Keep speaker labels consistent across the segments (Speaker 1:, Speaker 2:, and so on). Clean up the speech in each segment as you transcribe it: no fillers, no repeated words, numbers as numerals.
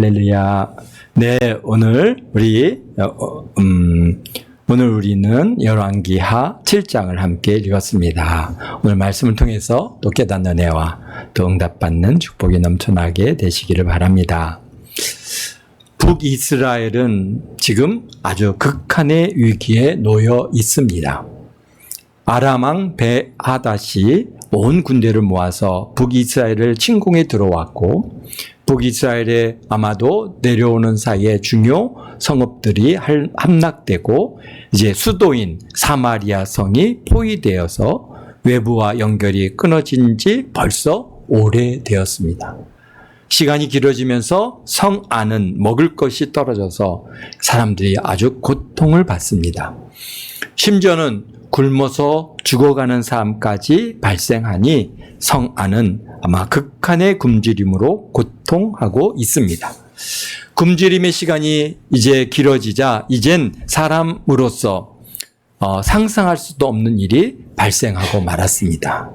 Speaker 1: 할렐루야. 네, 오늘 우리는 열왕기하 7장을 함께 읽었습니다. 오늘 말씀을 통해서 또 깨닫는 은혜와 또 응답받는 축복이 넘쳐나게 되시기를 바랍니다. 북이스라엘은 지금 아주 극한의 위기에 놓여 있습니다. 아람 왕 베하닷이 온 군대를 모아서 북이스라엘을 침공해 들어왔고, 북이스라엘에 아마도 내려오는 사이에 중요 성읍들이 함락되고 이제 수도인 사마리아 성이 포위되어서 외부와 연결이 끊어진 지 벌써 오래되었습니다. 시간이 길어지면서 성 안은 먹을 것이 떨어져서 사람들이 아주 고통을 받습니다. 심지어는 굶어서 죽어가는 삶까지 발생하니 성 안은 아마 극한의 굶주림으로 고통하고 있습니다. 굶주림의 시간이 이제 길어지자 이젠 사람으로서 상상할 수도 없는 일이 발생하고 말았습니다.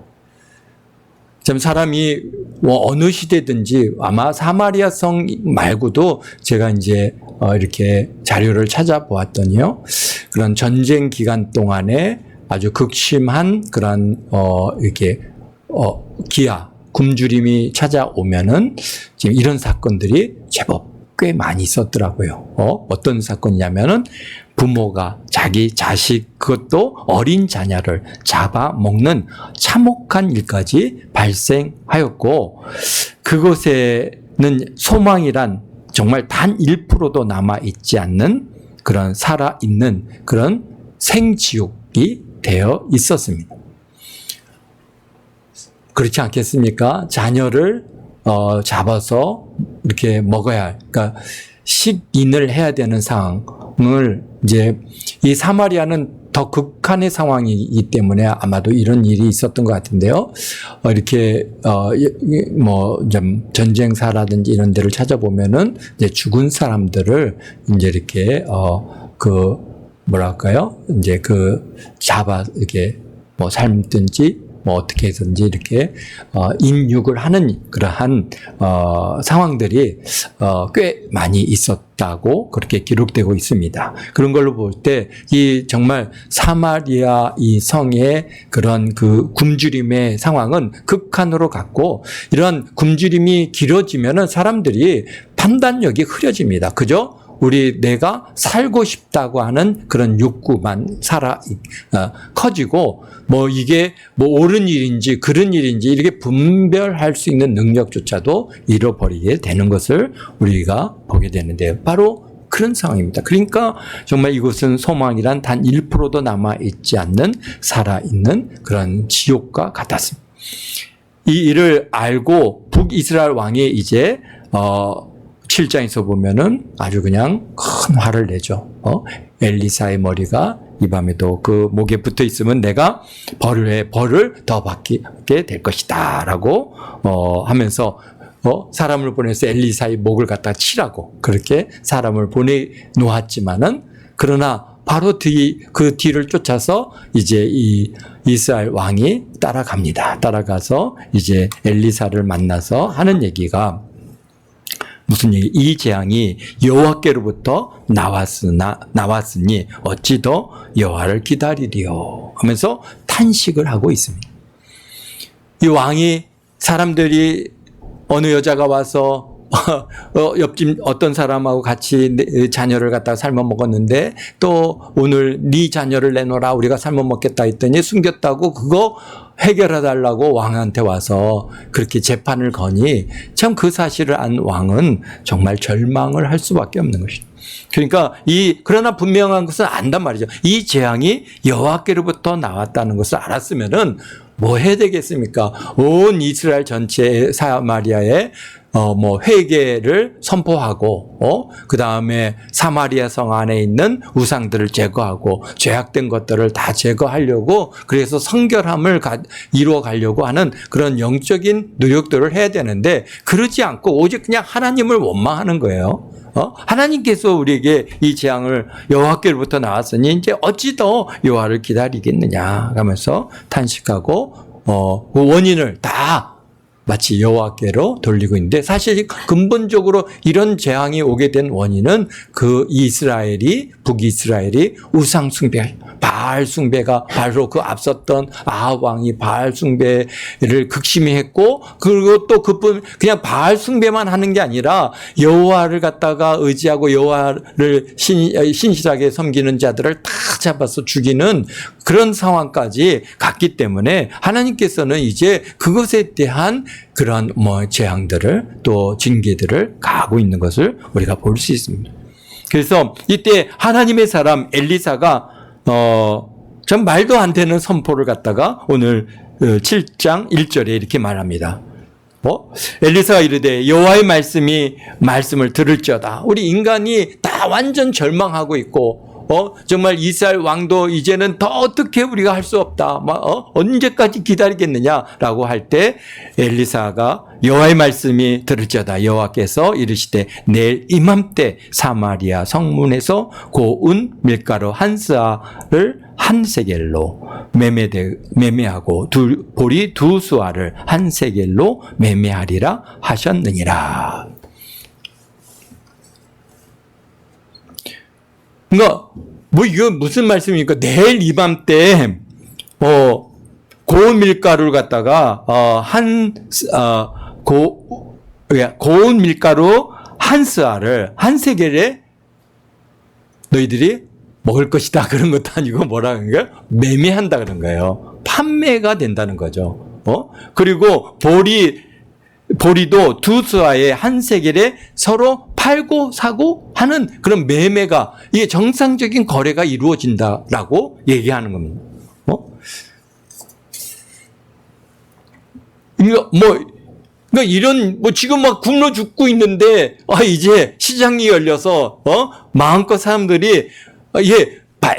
Speaker 1: 참 사람이 어느 시대든지 아마 사마리아 성 말고도 제가 이제 이렇게 자료를 찾아보았더니요, 그런 전쟁 기간 동안에 아주 극심한 그런 기아, 굶주림이 찾아오면은 지금 이런 사건들이 제법 꽤 많이 있었더라고요. 어떤 사건이냐면은 부모가 자기 자식, 그것도 어린 자녀를 잡아먹는 참혹한 일까지 발생하였고, 그곳에는 소망이란 정말 단 1%도 남아있지 않는 그런 살아있는 그런 생지옥이 되어 있었습니다. 그렇지 않겠습니까? 자녀를 잡아서 이렇게 먹어야 할, 그러니까 식인을 해야 되는 상황을 이제 이 사마리아는 더 극한의 상황이기 때문에 아마도 이런 일이 있었던 것 같은데요. 이렇게 좀 전쟁사라든지 이런 데를 찾아보면은 이제 죽은 사람들을 이제 이렇게 이제 잡아 이렇게 삶든지 어떻게 해서든지 이렇게 인육을 하는 그러한 상황들이 꽤 많이 있었다고 그렇게 기록되고 있습니다. 그런 걸로 볼 때 이 정말 사마리아 이 성의 그런 그 굶주림의 상황은 극한으로 갔고, 이런 굶주림이 길어지면은 사람들이 판단력이 흐려집니다. 그죠? 내가 살고 싶다고 하는 그런 욕구만 커지고, 이게 옳은 일인지 그른 일인지 이렇게 분별할 수 있는 능력조차도 잃어버리게 되는 것을 우리가 보게 되는데요. 바로 그런 상황입니다. 그러니까 정말 이곳은 소망이란 단 1%도 남아있지 않는 살아있는 그런 지옥과 같았습니다. 이 일을 알고 북이스라엘 왕이 이제 7장에서 보면은 아주 그냥 큰 화를 내죠. 엘리사의 머리가 이 밤에도 그 목에 붙어 있으면 내가 벌을 더 받게 될 것이다 라고 하면서 사람을 보내서 엘리사의 목을 갖다 치라고 그렇게 사람을 보내놓았지만은, 그러나 바로 그 뒤를 쫓아서 이제 이 이스라엘 왕이 따라갑니다. 따라가서 이제 엘리사를 만나서 하는 얘기가 무슨 얘기? 이 재앙이 여호와께로부터 나왔으니 어찌 더 여호와를 기다리리요 하면서 탄식을 하고 있습니다. 이 왕이, 사람들이 어느 여자가 와서 옆집 어떤 사람하고 같이 자녀를 갖다가 삶아 먹었는데, 또 오늘 네 자녀를 내놓으라 우리가 삶아 먹겠다 했더니 숨겼다고 그거 해결해 달라고 왕한테 와서 그렇게 재판을 거니, 참 그 사실을 안 왕은 정말 절망을 할 수밖에 없는 것이죠. 그러니까 그러나 분명한 것은 안단 말이죠. 이 재앙이 여호와께로부터 나왔다는 것을 알았으면은 뭐 해야 되겠습니까? 온 이스라엘 전체 사마리아에 회개를 선포하고, 그 다음에 사마리아 성 안에 있는 우상들을 제거하고, 죄악된 것들을 다 제거하려고, 그래서 성결함을 이루어 가려고 하는 그런 영적인 노력들을 해야 되는데, 그러지 않고 오직 그냥 하나님을 원망하는 거예요. 하나님께서 우리에게 이 재앙을 여호와께로부터 나왔으니 이제 어찌 더 여호와를 기다리겠느냐 하면서 탄식하고, 그 원인을 다 마치 여호와께로 돌리고 있는데 사실 근본적으로 이런 재앙이 오게 된 원인은 그 북이스라엘이 우상 숭배, 바알 숭배가 바로 그 앞섰던 아합 왕이 바알 숭배를 극심히 했고, 그리고 또 그뿐 그냥 바알 숭배만 하는 게 아니라 여호와를 갖다가 의지하고 여호와를 신실하게 섬기는 자들을 다 잡아서 죽이는 그런 상황까지 갔기 때문에 하나님께서는 이제 그것에 대한 그런 재앙들을 또 징계들을 가하고 있는 것을 우리가 볼 수 있습니다. 그래서 이때 하나님의 사람 엘리사가 전 말도 안 되는 선포를 갖다가 오늘 7장 1절에 이렇게 말합니다. 엘리사가 이르되 여호와의 말씀을 들을지어다. 우리 인간이 다 완전 절망하고 있고 정말 이스라엘 왕도 이제는 더 어떻게 우리가 할 수 없다. 언제까지 기다리겠느냐라고 할 때 엘리사가 여호와의 말씀이 들을지어다. 여호와께서 이르시되 내일 이맘때 사마리아 성문에서 고운 밀가루 한 스아를 한 세겔로 매매하고 보리 두 수아를 한 세겔로 매매하리라 하셨느니라. 그러니까 이거 무슨 말씀입니까? 내일 이맘때 고운 밀가루를 갖다가 고운 밀가루 한 스아를 한 세겔에 너희들이 먹을 것이다 그런 것도 아니고 뭐라는 거예요? 매매한다 그런 거예요. 판매가 된다는 거죠. 그리고 보리도 두 수아에 한 세겔에 서로 팔고 사고 하는 그런 매매가, 이게 정상적인 거래가 이루어진다라고 얘기하는 겁니다. 그러니까 이런 지금 막 굶어 죽고 있는데 이제 시장이 열려서 마음껏 사람들이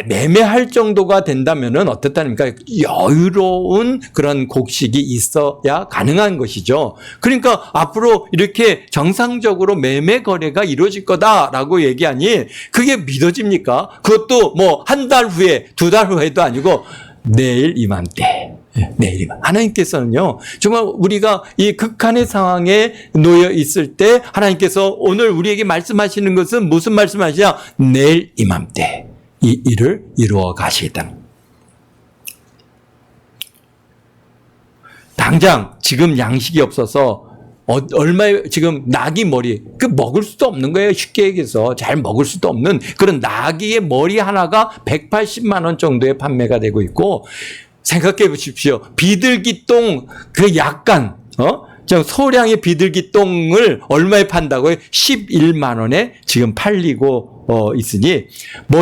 Speaker 1: 매매할 정도가 된다면은 어떻다니까 여유로운 그런 곡식이 있어야 가능한 것이죠. 그러니까 앞으로 이렇게 정상적으로 매매 거래가 이루어질 거다라고 얘기하니 그게 믿어집니까? 그것도 한 달 후에, 두 달 후에도 아니고 내일 이맘때. 내일 이맘. 하나님께서는요, 정말 우리가 이 극한의 상황에 놓여 있을 때 하나님께서 오늘 우리에게 말씀하시는 것은 무슨 말씀하시냐? 내일 이맘때. 이 일을 이루어 가시겠다. 당장 지금 양식이 없어서 지금 나귀 머리 먹을 수도 없는 거예요. 쉽게 얘기해서 잘 먹을 수도 없는 그런 나귀의 머리 하나가 180만 원 정도에 판매가 되고 있고, 생각해 보십시오. 비둘기똥 약간 소량의 비둘기똥을 얼마에 판다고요? 11만 원에 지금 팔리고 있으니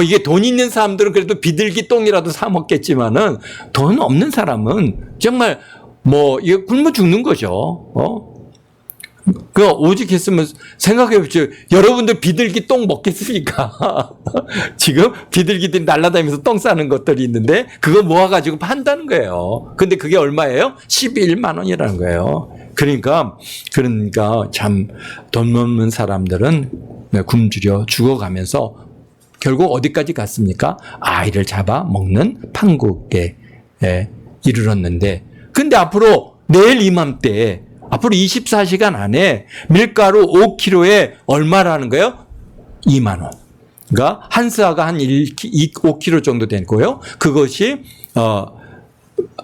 Speaker 1: 이게 돈 있는 사람들은 그래도 비둘기똥이라도 사 먹겠지만은 돈 없는 사람은 정말 이거 굶어 죽는 거죠. 오직 했으면 생각해 보십시오. 여러분들 비둘기 똥 먹겠습니까? 지금 비둘기들이 날아다니면서 똥 싸는 것들이 있는데 그거 모아가지고 판다는 거예요. 근데 그게 얼마예요? 11만 원이라는 거예요. 그러니까 참 돈 없는 사람들은 굶주려 죽어가면서 결국 어디까지 갔습니까? 아이를 잡아 먹는 판국에 이르렀는데, 근데 앞으로 내일 이맘때 앞으로 24시간 안에 밀가루 5kg에 얼마라는 거예요? 2만 원. 그러니까 한 스아가 한 5kg 정도 된 거예요. 그것이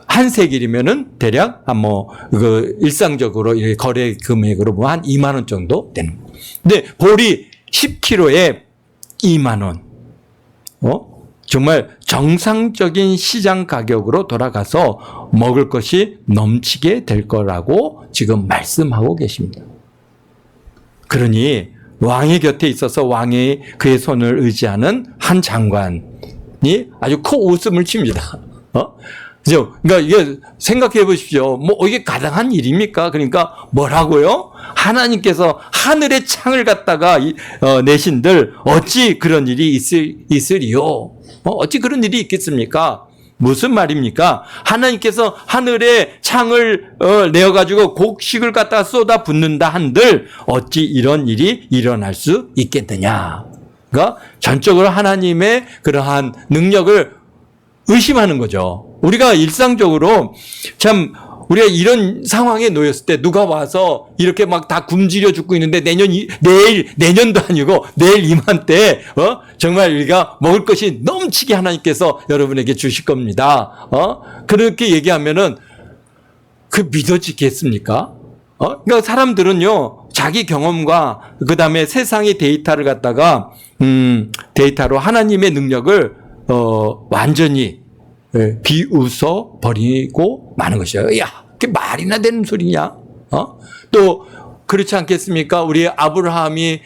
Speaker 1: 한 세겔이면은 대략 일상적으로 거래 금액으로 보면 한 2만 원 정도 되는 거예요. 근데 보리 10kg에 2만 원. 정말 정상적인 시장 가격으로 돌아가서 먹을 것이 넘치게 될 거라고 지금 말씀하고 계십니다. 그러니 왕의 곁에 있어서 왕이 그의 손을 의지하는 한 장관이 아주 코 웃음을 칩니다. 그죠? 그러니까 이게 생각해 보십시오. 이게 가능한 일입니까? 그러니까 뭐라고요? 하나님께서 하늘의 창을 갖다가 내신들 어찌 그런 일이 있으리요? 어찌 그런 일이 있겠습니까? 무슨 말입니까? 하나님께서 하늘에 창을 내어가지고 곡식을 갖다가 쏟아 붓는다 한들 어찌 이런 일이 일어날 수 있겠느냐? 그러니까 전적으로 하나님의 그러한 능력을 의심하는 거죠. 우리가 일상적으로 참 우리가 이런 상황에 놓였을 때 누가 와서 이렇게 막 다 굶주려 죽고 있는데 내년도 아니고 내일 이맘때, 정말 우리가 먹을 것이 넘치게 하나님께서 여러분에게 주실 겁니다. 그렇게 얘기하면은 그 믿어지겠습니까? 그러니까 사람들은요, 자기 경험과 그 다음에 세상의 데이터를 갖다가, 데이터로 하나님의 능력을, 완전히 비웃어 버리고 마는 것이에요. 야, 그게 말이나 되는 소리냐? 또 그렇지 않겠습니까? 우리 아브라함이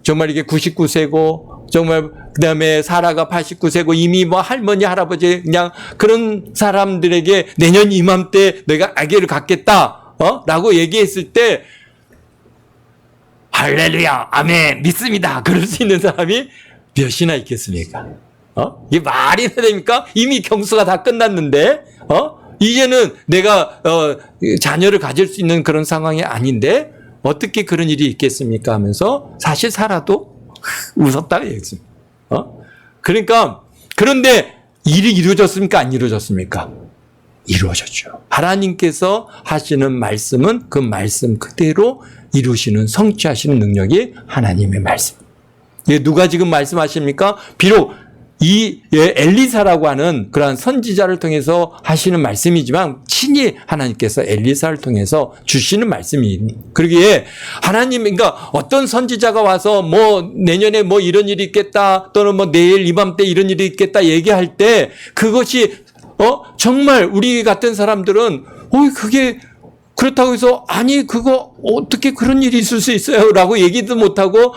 Speaker 1: 정말 이게 99세고 정말 그다음에 사라가 89세고 이미 할머니 할아버지 그냥 그런 사람들에게 내년 이맘때 내가 아기를 갖겠다. 라고 얘기했을 때 할렐루야, 아멘, 믿습니다. 그럴 수 있는 사람이 몇이나 있겠습니까? 이게 말이 됩니까? 이미 경수가 다 끝났는데, 이제는 내가, 자녀를 가질 수 있는 그런 상황이 아닌데, 어떻게 그런 일이 있겠습니까? 하면서 사실 살아도 웃었다가 얘기했습니다. 그러니까, 그런데 일이 이루어졌습니까? 안 이루어졌습니까? 이루어졌죠. 하나님께서 하시는 말씀은 그 말씀 그대로 이루시는, 성취하시는 능력이 하나님의 말씀. 누가 지금 말씀하십니까? 비록 이 엘리사라고 하는 그러한 선지자를 통해서 하시는 말씀이지만 친히 하나님께서 엘리사를 통해서 주시는 말씀이, 그러기에 하나님, 그러니까 어떤 선지자가 와서 내년에 이런 일이 있겠다, 또는 내일 이맘때 이런 일이 있겠다 얘기할 때 그것이 정말 우리 같은 사람들은 그게 그렇다고 해서 아니 그거 어떻게 그런 일이 있을 수 있어요? 라고 얘기도 못하고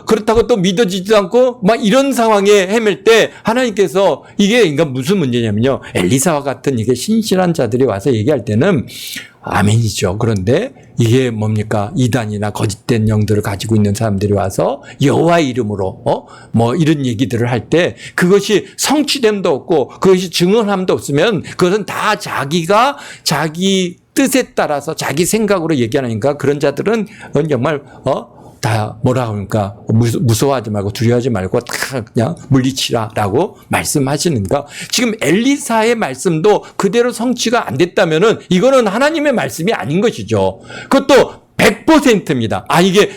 Speaker 1: 그렇다고 또 믿어지지도 않고 막 이런 상황에 헤맬 때 하나님께서 이게 그러니까 무슨 문제냐면요, 엘리사와 같은 이게 신실한 자들이 와서 얘기할 때는 아멘이죠. 그런데 이게 뭡니까? 이단이나 거짓된 영들을 가지고 있는 사람들이 와서 여호와의 이름으로 이런 얘기들을 할 때 그것이 성취됨도 없고 그것이 증언함도 없으면 그것은 다 자기가 자기 뜻에 따라서 자기 생각으로 얘기하니까 그런 자들은 정말 다 뭐라 그러니까 무서워하지 말고 두려워하지 말고 다 그냥 물리치라라고 말씀하시는가. 지금 엘리사의 말씀도 그대로 성취가 안 됐다면은 이거는 하나님의 말씀이 아닌 것이죠. 그것도 100%입니다. 이게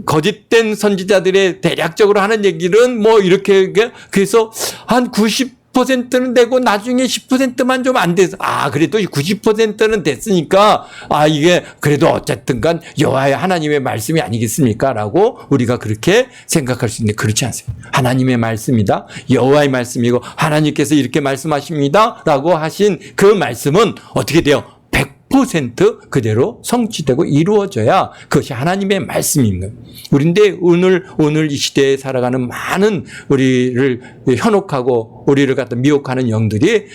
Speaker 1: 거짓된 선지자들의 대략적으로 하는 얘기는 이렇게 그래서 한 90%는 되고 나중에 10%만 좀 안 돼서 그래도 90%는 됐으니까 이게 그래도 어쨌든 간 여호와의 하나님의 말씀이 아니겠습니까? 라고 우리가 그렇게 생각할 수 있는데 그렇지 않습니다. 하나님의 말씀이다. 여호와의 말씀이고 하나님께서 이렇게 말씀하십니다. 라고 하신 그 말씀은 어떻게 돼요? 100% 그대로 성취되고 이루어져야 그것이 하나님의 말씀입니다. 우리인데 오늘 이 시대에 살아가는 많은 우리를 현혹하고 우리를 갖다 미혹하는 영들이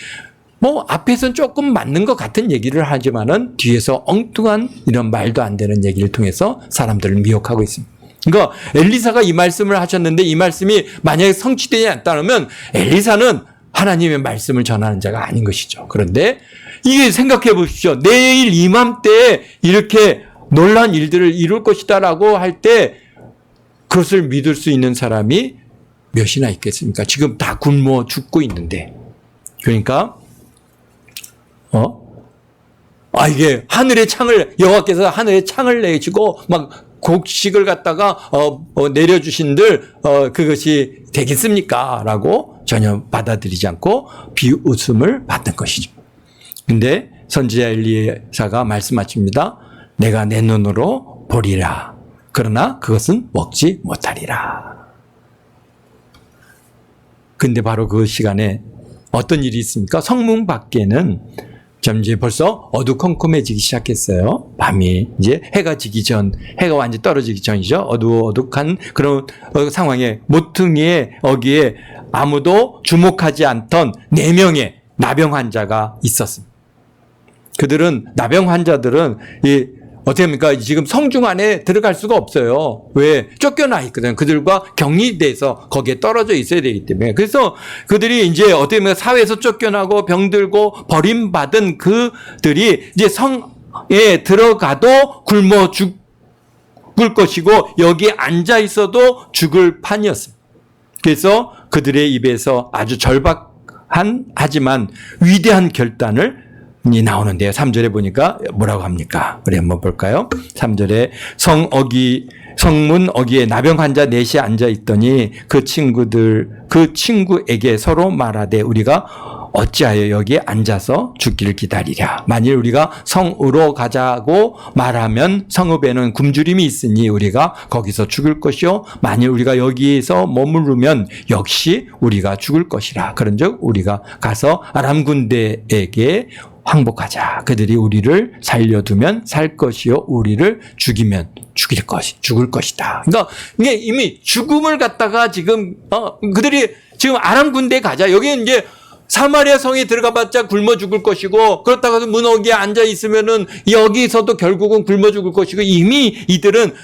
Speaker 1: 앞에서는 조금 맞는 것 같은 얘기를 하지만은 뒤에서 엉뚱한 이런 말도 안 되는 얘기를 통해서 사람들을 미혹하고 있습니다. 그러니까 엘리사가 이 말씀을 하셨는데 이 말씀이 만약에 성취되지 않다면 엘리사는 하나님의 말씀을 전하는 자가 아닌 것이죠. 그런데 이게 생각해 보십시오. 내일 이맘때에 이렇게 놀라운 일들을 이룰 것이다라고 할 때 그것을 믿을 수 있는 사람이 몇이나 있겠습니까? 지금 다 굶어 죽고 있는데. 그러니까 이게 여호와께서 하늘에 창을 내시고 막 곡식을 갖다가 내려주신들 그것이 되겠습니까? 라고 전혀 받아들이지 않고 비웃음을 받는 것이죠. 근데 선지자 엘리사가 말씀하십니다. 내가 내 눈으로 보리라. 그러나 그것은 먹지 못하리라. 근데 바로 그 시간에 어떤 일이 있습니까? 성문 밖에는 이제 벌써 어두컴컴해지기 시작했어요. 밤이 이제 해가 완전히 떨어지기 전이죠. 어둑어둑한 그런 상황에 모퉁이에 어기에 아무도 주목하지 않던 4명의 나병 환자가 있었습니다. 나병 환자들은 어떻게 합니까? 지금 성중 안에 들어갈 수가 없어요. 왜? 쫓겨나 있거든. 그들과 격리돼서 거기에 떨어져 있어야 되기 때문에. 그래서 그들이 이제 어떻게 보면 사회에서 쫓겨나고 병들고 버림받은 그들이 이제 성에 들어가도 굶어 죽을 것이고 여기 앉아 있어도 죽을 판이었습니다. 그래서 그들의 입에서 아주 절박한 하지만 위대한 결단을 나오는데요. 3절에 보니까 뭐라고 합니까? 우리 한번 볼까요? 3절에 성문 어귀에 나병 환자 넷이 앉아 있더니 그 친구에게 서로 말하되 우리가 어찌하여 여기에 앉아서 죽기를 기다리랴. 만일 우리가 성으로 가자고 말하면 성읍에는 굶주림이 있으니 우리가 거기서 죽을 것이요. 만일 우리가 여기에서 머무르면 역시 우리가 죽을 것이라. 그런즉 우리가 가서 아람 군대에게 항복하자. 그들이 우리를 살려두면 살 것이요. 우리를 죽이면 죽을 것이다. 그러니까 이게 이미 죽음을 갖다가 지금 그들이 지금 아람 군대에 가자. 여기는 이제 사마리아 성에 들어가봤자 굶어 죽을 것이고, 그렇다고 해서 문어기에 앉아 있으면은 여기서도 결국은 굶어 죽을 것이고, 이미 이들은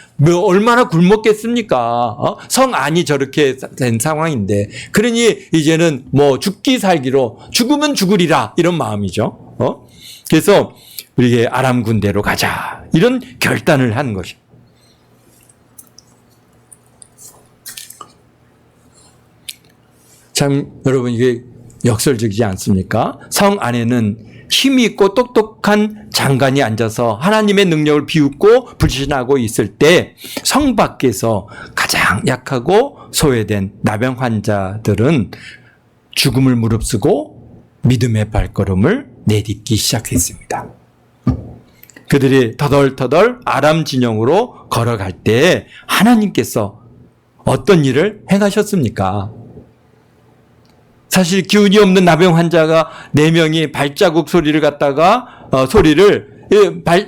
Speaker 1: 얼마나 굶었겠습니까? 성 안이 저렇게 된 상황인데, 그러니 이제는 뭐 죽기 살기로 죽으면 죽으리라 이런 마음이죠. 그래서 우리에게 아람 군대로 가자 이런 결단을 한 것이. 참 여러분 이게 역설적이지 않습니까? 성 안에는 힘이 있고 똑똑한 장관이 앉아서 하나님의 능력을 비웃고 불신하고 있을 때 성 밖에서 가장 약하고 소외된 나병 환자들은 죽음을 무릅쓰고 믿음의 발걸음을 내딛기 시작했습니다. 그들이 터덜터덜 아람 진영으로 걸어갈 때 하나님께서 어떤 일을 행하셨습니까? 사실 기운이 없는 나병 환자가 4명이 발자국 소리를 갖다가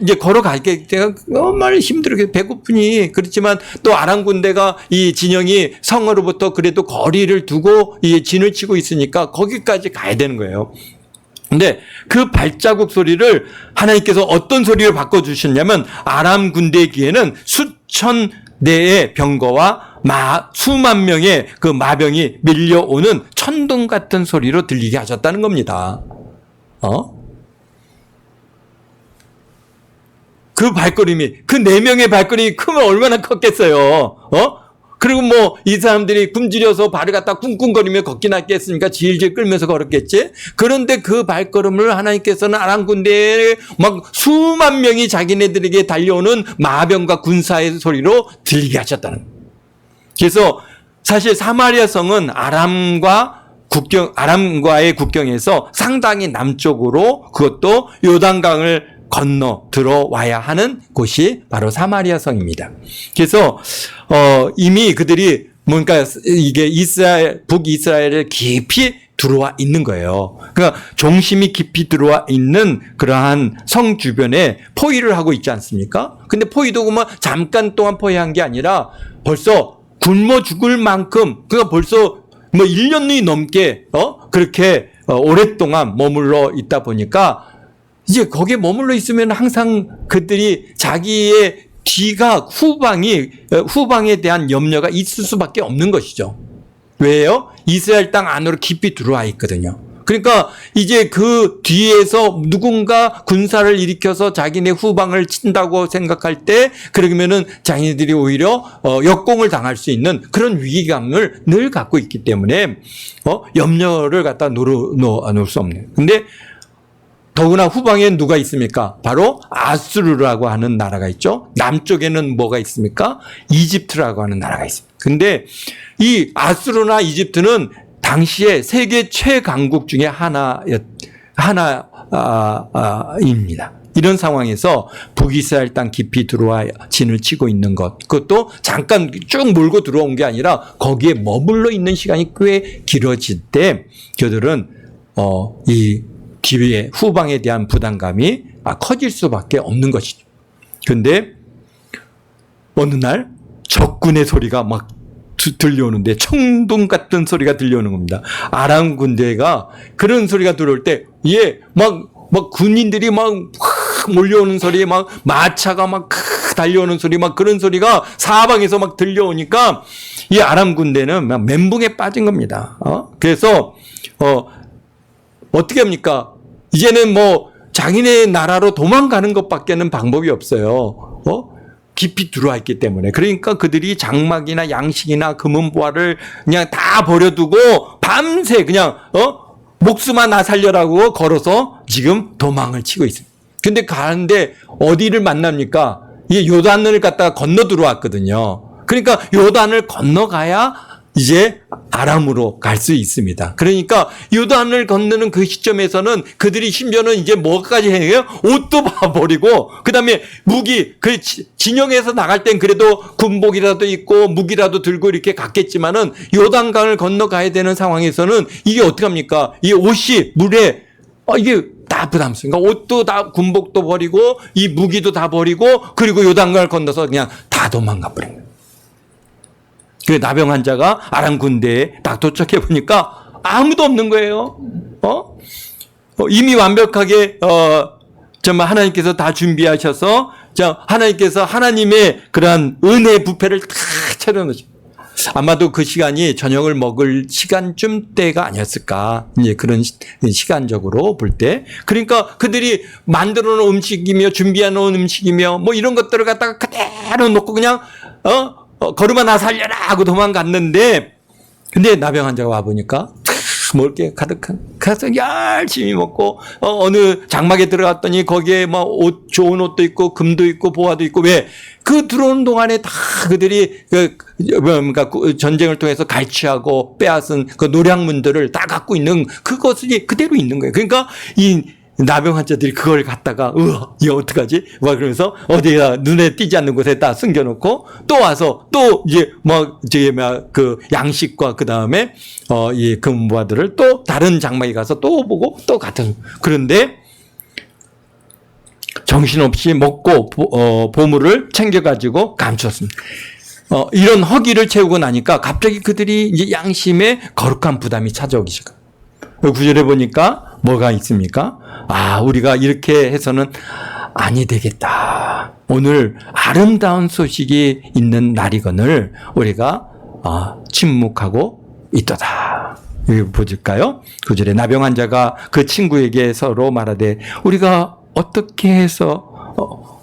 Speaker 1: 이제 걸어갈 때 제가 정말 힘들게 배고프니 그렇지만 또 아람 군대가 이 진영이 성으로부터 그래도 거리를 두고 이 진을 치고 있으니까 거기까지 가야 되는 거예요. 근데 그 발자국 소리를 하나님께서 어떤 소리를 바꿔주셨냐면 아람 군대의 귀에는 수천 대의 병거와 수만 명의 그 마병이 밀려오는 천둥 같은 소리로 들리게 하셨다는 겁니다. 그 발걸음이, 그 4명의 발걸음이 크면 얼마나 컸겠어요. 그리고 뭐 이 사람들이 굶주려서 발을 갖다 쿵쿵거리며 걷긴 했겠습니까? 질질 끌면서 걸었겠지? 그런데 그 발걸음을 하나님께서는 아람 군대에 막 수만 명이 자기네들에게 달려오는 마병과 군사의 소리로 들리게 하셨다는 거예요. 그래서 사실 사마리아 성은 아람과의 국경에서 상당히 남쪽으로 그것도 요단강을 건너 들어와야 하는 곳이 바로 사마리아 성입니다. 그래서 이미 그들이 뭔가 이게 북이스라엘에 깊이 들어와 있는 거예요. 그러니까 종심이 깊이 들어와 있는 그러한 성 주변에 포위를 하고 있지 않습니까? 근데 포위도 그만 잠깐 동안 포위한 게 아니라 벌써 굶어 죽을 만큼, 그러니까 벌써 뭐 1년이 넘게 그렇게 오랫동안 머물러 있다 보니까 이제 거기에 머물러 있으면 항상 그들이 자기의 뒤가 후방에 대한 염려가 있을 수밖에 없는 것이죠. 왜요? 이스라엘 땅 안으로 깊이 들어와 있거든요. 그러니까 이제 그 뒤에서 누군가 군사를 일으켜서 자기네 후방을 친다고 생각할 때 그러면은 자기네들이 오히려 역공을 당할 수 있는 그런 위기감을 늘 갖고 있기 때문에 염려를 갖다 놓을 수 없네요. 근데 더구나 후방에 누가 있습니까? 바로 아수르라고 하는 나라가 있죠. 남쪽에는 뭐가 있습니까? 이집트라고 하는 나라가 있습니다. 근데 이 아수르나 이집트는 당시에 세계 최강국 중에 하나입니다. 이런 상황에서 북이스라엘 땅 깊이 들어와 진을 치고 있는 것, 그것도 잠깐 쭉 몰고 들어온 게 아니라 거기에 머물러 있는 시간이 꽤 길어질 때 그들은 이 뒤에 후방에 대한 부담감이 커질 수밖에 없는 것이죠. 그런데 어느 날 적군의 소리가 막 들려오는데 천둥 같은 소리가 들려오는 겁니다. 아람 군대가 그런 소리가 들어올 때 막 군인들이 막 몰려오는 소리, 막 마차가 막 달려오는 소리, 막 그런 소리가 사방에서 막 들려오니까 이 아람 군대는 막 멘붕에 빠진 겁니다. 그래서 어떻게 합니까? 이제는 뭐 자기네 나라로 도망가는 것밖에는 방법이 없어요. 깊이 들어와 있기 때문에. 그러니까 그들이 장막이나 양식이나 금은보화를 그냥 다 버려두고 밤새 그냥 목숨 하나 살려라고 걸어서 지금 도망을 치고 있습니다. 근데 가는데 어디를 만납니까? 이 요단을 갖다가 건너 들어왔거든요. 그러니까 요단을 건너가야 이제 아람으로 갈 수 있습니다. 그러니까 요단을 건너는 그 시점에서는 그들이 심지어는 이제 뭐까지 해요? 옷도 봐버리고, 그 다음에 무기, 그 진영에서 나갈 땐 그래도 군복이라도 입고 무기라도 들고 이렇게 갔겠지만은 요단강을 건너가야 되는 상황에서는 이게 어떡합니까? 이 옷이 물에, 이게 다 부담스러워. 그러니까 옷도 다 군복도 버리고, 이 무기도 다 버리고, 그리고 요단강을 건너서 그냥 다 도망가 버린 거예요. 그 나병 환자가 아람 군대에 딱 도착해 보니까 아무도 없는 거예요. 이미 완벽하게 정말 하나님께서 다 준비하셔서 하나님께서 하나님의 그러한 은혜 부패를 다 차려놓으셨어요. 아마도 그 시간이 저녁을 먹을 시간쯤 때가 아니었을까. 이제 그런 시간적으로 볼 때. 그러니까 그들이 만들어 놓은 음식이며 준비해 놓은 음식이며 뭐 이런 것들을 갖다가 그대로 놓고 그냥 걸음 하나 살려라 하고 도망갔는데, 근데 나병 환자가 와보니까 먹을 게 가득한, 가서 열심히 먹고, 어느 장막에 들어갔더니 거기에 막 좋은 옷도 있고, 금도 있고, 보화도 있고, 왜? 그 들어오는 동안에 다 그들이, 그러니까 전쟁을 통해서 갈취하고 빼앗은 그 노량문들을 다 갖고 있는 그것이 그대로 있는 거예요. 그러니까 이 나병 환자들이 그걸 갖다가 이거 어떡하지? 막 그러면서 어디에다 눈에 띄지 않는 곳에다 숨겨놓고 또 와서 또 이제 그 양식과 그 다음에 이 금부화들을 또 다른 장막에 가서 또 보고 또 같은. 그런데 정신없이 먹고 보물을 챙겨가지고 감췄습니다. 이런 허기를 채우고 나니까 갑자기 그들이 이제 양심에 거룩한 부담이 찾아오기 시작합니다. 구절에 보니까 뭐가 있습니까? 우리가 이렇게 해서는 아니 되겠다. 오늘 아름다운 소식이 있는 날이거늘 우리가 침묵하고 있도다. 여기 보실까요? 구절에 나병 환자가 그 친구에게 서로 말하되 우리가 어떻게 해서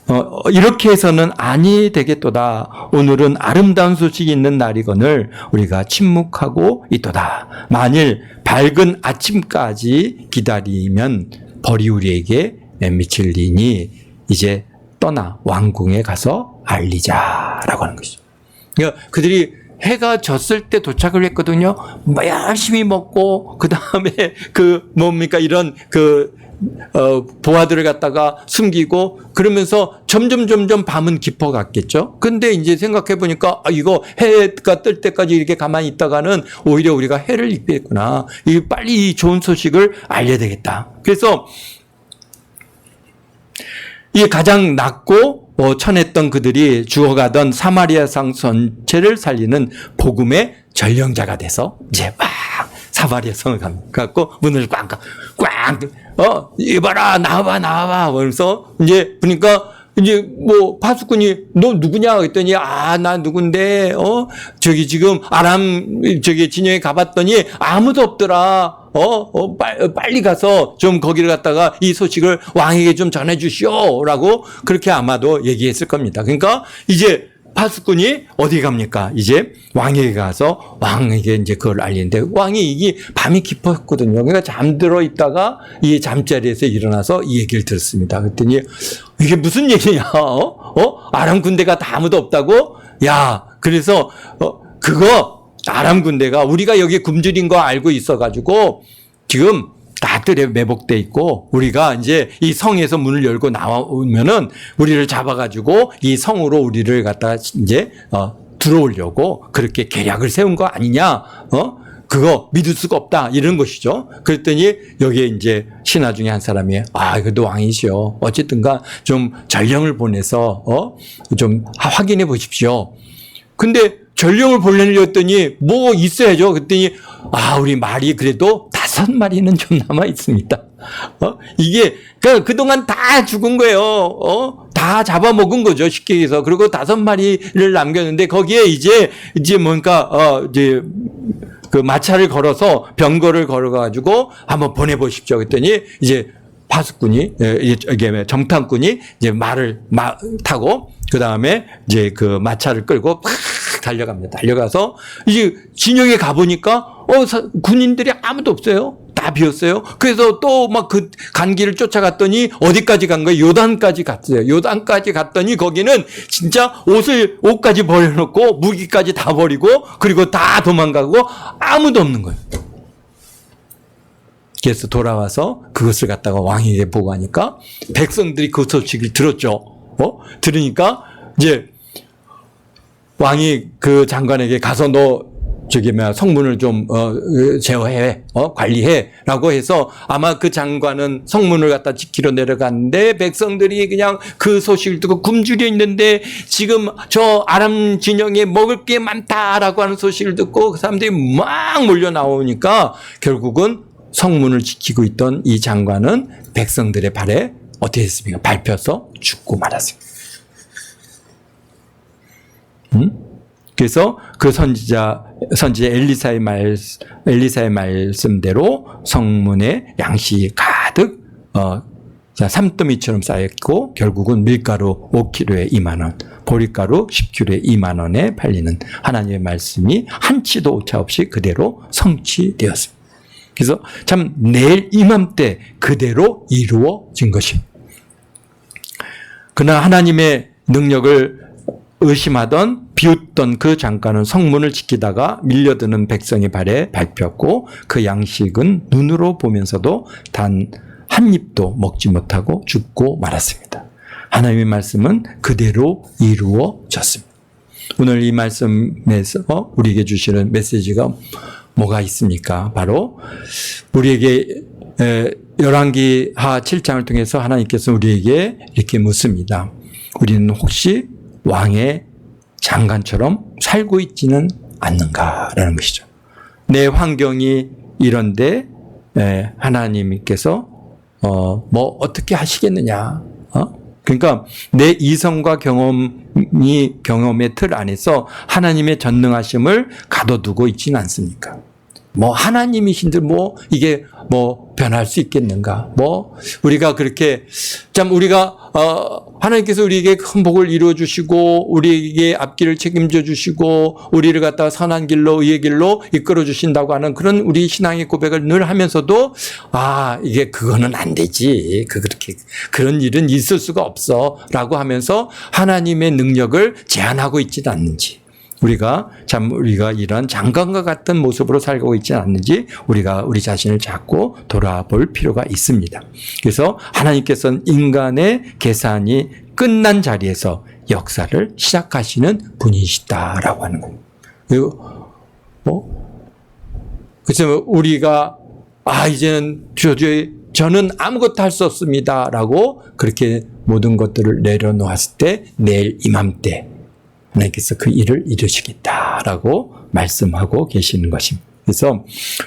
Speaker 1: 이렇게 해서는 아니 되겠도다. 오늘은 아름다운 소식이 있는 날이거늘 우리가 침묵하고 있도다. 만일 밝은 아침까지 기다리면 벌이 우리에게 미칠리니 이제 떠나 왕궁에 가서 알리자라고 하는 것이죠. 그러니까 그들이 해가 졌을 때 도착을 했거든요. 열심히 먹고 그 다음에 이런 보화들을 갖다가 숨기고 그러면서 점점 밤은 깊어갔겠죠. 근데 이제 생각해 보니까 이거 해가 뜰 때까지 이렇게 가만히 있다가는 오히려 우리가 해를 입겠구나. 빨리 이 좋은 소식을 알려야 되겠다. 그래서 이 가장 낮고 천했던 그들이 죽어가던 사마리아 성 전체를 살리는 복음의 전령자가 돼서 이제 막 사마리아 성을 갖고 문을 꽝 이봐라 나와봐 그러면서 이제 보니까 이제 파수꾼이 너 누구냐 그랬더니 나 누군데 저기 지금 아람 진영에 가봤더니 아무도 없더라. 빨리 가서 좀 거기를 갔다가 이 소식을 왕에게 좀 전해주시오라고 그렇게 아마도 얘기했을 겁니다. 그러니까 이제 파수꾼이 어디 갑니까? 이제 왕에게 가서 왕에게 이제 그걸 알리는데 왕이 이게 밤이 깊었거든요. 그러니까 잠들어 있다가 이 잠자리에서 일어나서 이 얘기를 들었습니다. 그랬더니 이게 무슨 얘기냐? 아람 군대가 다 아무도 없다고? 야, 그래서 그거 아람 군대가 우리가 여기 굶주린 거 알고 있어가지고 지금 다들 매복돼 있고 우리가 이제 이 성에서 문을 열고 나오면은 우리를 잡아가지고 이 성으로 우리를 갖다가 이제 들어오려고 그렇게 계략을 세운 거 아니냐? 그거 믿을 수가 없다 이런 것이죠. 그랬더니 여기에 이제 신하 중에 한 사람이 이것도 왕이시오. 어쨌든가 좀 전령을 보내서 좀 확인해 보십시오. 근데 전령을 보내려 했더니 뭐 있어야죠. 그랬더니 우리 말이 그래도 5마리는 좀 남아 있습니다. 이게 그동안 다 죽은 거예요. 다 잡아먹은 거죠. 쉽게 해서. 그리고 5마리를 남겼는데 거기에 이제 뭔가 이제 그 마차를 걸어서 병거를 걸어가지고 한번 보내보십시오. 그랬더니 이제 파수꾼이 이게 정탐꾼이 이제 말을 타고 그 다음에 이제 그 마차를 끌고 팍 달려갑니다. 달려가서 이제 진영에 가보니까 군인들이 아무도 없어요. 다 비었어요. 그래서 또 막 그 간 길을 쫓아갔더니 어디까지 간 거예요? 요단까지 갔어요. 요단까지 갔더니 거기는 진짜 옷까지 버려놓고 무기까지 다 버리고 그리고 다 도망가고 아무도 없는 거예요. 그래서 돌아와서 그것을 갖다가 왕에게 보고하니까 백성들이 그 소식을 들었죠. 들으니까 이제 왕이 그 장관에게 가서 너 성문을 좀 제어해, 관리해라고 해서 아마 그 장관은 성문을 갖다 지키러 내려갔는데 백성들이 그냥 그 소식을 듣고 굶주려 있는데 지금 저 아람 진영에 먹을 게 많다라고 하는 소식을 듣고 그 사람들이 막 몰려 나오니까 결국은 성문을 지키고 있던 이 장관은 백성들의 발에 어떻게 했습니까? 밟혀서 죽고 말았습니다. 그래서 그 선지자 엘리사의 말씀대로 성문에 양식이 가득 산더미처럼 쌓였고 결국은 밀가루 5kg에 2만 원, 보리가루 10kg에 2만 원에 팔리는 하나님의 말씀이 한치도 오차 없이 그대로 성취되었습니다. 그래서 참 내일 이맘때 그대로 이루어진 것입니다. 그러나 하나님의 능력을 의심하던 비웃던 그 장관은 성문을 지키다가 밀려드는 백성의 발에 밟혔고 그 양식은 눈으로 보면서도 단 한 입도 먹지 못하고 죽고 말았습니다. 하나님의 말씀은 그대로 이루어졌습니다. 오늘 이 말씀에서 우리에게 주시는 메시지가 뭐가 있습니까? 바로 우리에게 열왕기하 7장을 통해서 하나님께서 우리에게 이렇게 묻습니다. 우리는 혹시 왕의 장관처럼 살고 있지는 않는가라는 것이죠. 내 환경이 이런데 하나님께서 뭐 어떻게 하시겠느냐? 그러니까 내 이성과 경험의 틀 안에서 하나님의 전능하심을 가둬두고 있지는 않습니까? 뭐 하나님이신들 뭐 이게 뭐 변할 수 있겠는가? 뭐 우리가 그렇게 참 우리가 하나님께서 우리에게 큰 복을 이루어 주시고 우리에게 앞길을 책임져 주시고 우리를 갖다가 선한 길로 의의 길로 이끌어 주신다고 하는 그런 우리 신앙의 고백을 늘 하면서도 이게 그거는 안 되지. 그렇게 그런 일은 있을 수가 없어라고 하면서 하나님의 능력을 제한하고 있지도 않는지. 우리가 이런 장관과 같은 모습으로 살고 있지 않는지 우리가 우리 자신을 자꾸 돌아볼 필요가 있습니다. 그래서 하나님께서는 인간의 계산이 끝난 자리에서 역사를 시작하시는 분이시다라고 하는 겁니다. 그리고 그래서 우리가 이제는 저는 아무것도 할 수 없습니다라고 그렇게 모든 것들을 내려놓았을 때 내일 이맘때 하나님께서 그 일을 이루시겠다라고 말씀하고 계시는 것입니다. 그래서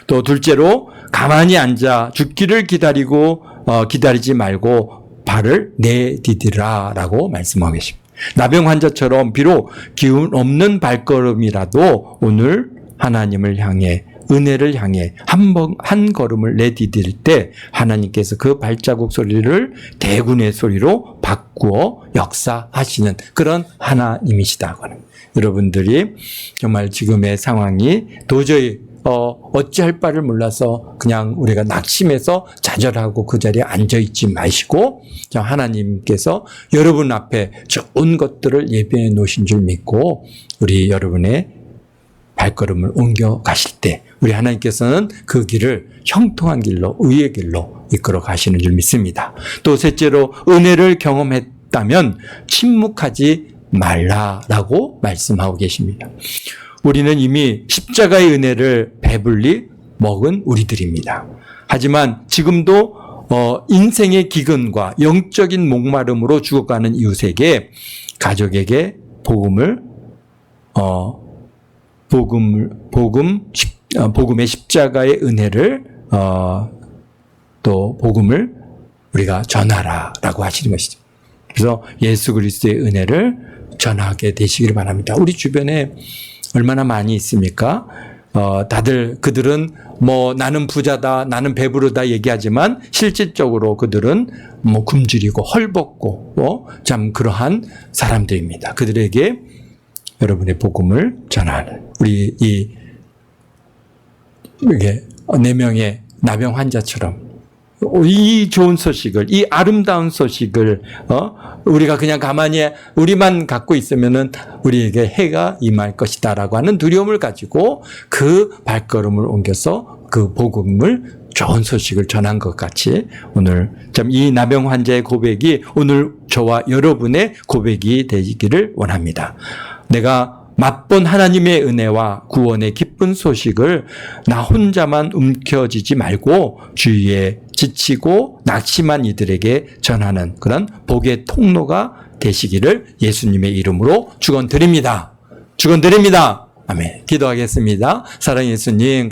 Speaker 1: 또 둘째로 가만히 앉아 죽기를 기다리지 말고 발을 내디디라라고 말씀하고 계십니다. 나병 환자처럼 비록 기운 없는 발걸음이라도 오늘 하나님을 향해 은혜를 향해 한 걸음을 내디딜 때 하나님께서 그 발자국 소리를 대군의 소리로 바꾸어 역사하시는 그런 하나님이시다고 하는 거예요. 여러분들이 정말 지금의 상황이 도저히 어찌할 바를 몰라서 그냥 우리가 낙심해서 좌절하고 그 자리에 앉아있지 마시고 하나님께서 여러분 앞에 좋은 것들을 예비해 놓으신 줄 믿고 우리 여러분의 발걸음을 옮겨 가실 때 우리 하나님께서는 그 길을 형통한 길로 의의 길로 이끌어 가시는 줄 믿습니다. 또 셋째로 은혜를 경험했다면 침묵하지 말라라고 말씀하고 계십니다. 우리는 이미 십자가의 은혜를 배불리 먹은 우리들입니다. 하지만 지금도 인생의 기근과 영적인 목마름으로 죽어가는 이웃에게 가족에게 복음의 십자가의 은혜를 또 복음을 우리가 전하라라고 하시는 것이죠. 그래서 예수 그리스도의 은혜를 전하게 되시기를 바랍니다. 우리 주변에 얼마나 많이 있습니까? 다들 그들은 뭐 나는 부자다, 나는 배부르다 얘기하지만 실질적으로 그들은 뭐 굶주리고 헐벗고 참 그러한 사람들입니다. 그들에게 여러분의 복음을 전하는 우리 이게 4명의 나병 환자처럼 이 좋은 소식을, 이 아름다운 소식을 우리가 그냥 가만히 우리만 갖고 있으면은 우리에게 해가 임할 것이다라고 하는 두려움을 가지고 그 발걸음을 옮겨서 그 복음을, 좋은 소식을 전한 것 같이 오늘 참 이 나병 환자의 고백이 오늘 저와 여러분의 고백이 되기를 원합니다. 내가 맛본 하나님의 은혜와 구원의 기쁜 소식을 나 혼자만 움켜쥐지 말고 주위에 지치고 낙심한 이들에게 전하는 그런 복의 통로가 되시기를 예수님의 이름으로 축원드립니다. 축원드립니다. 아멘. 기도하겠습니다. 사랑의 예수님,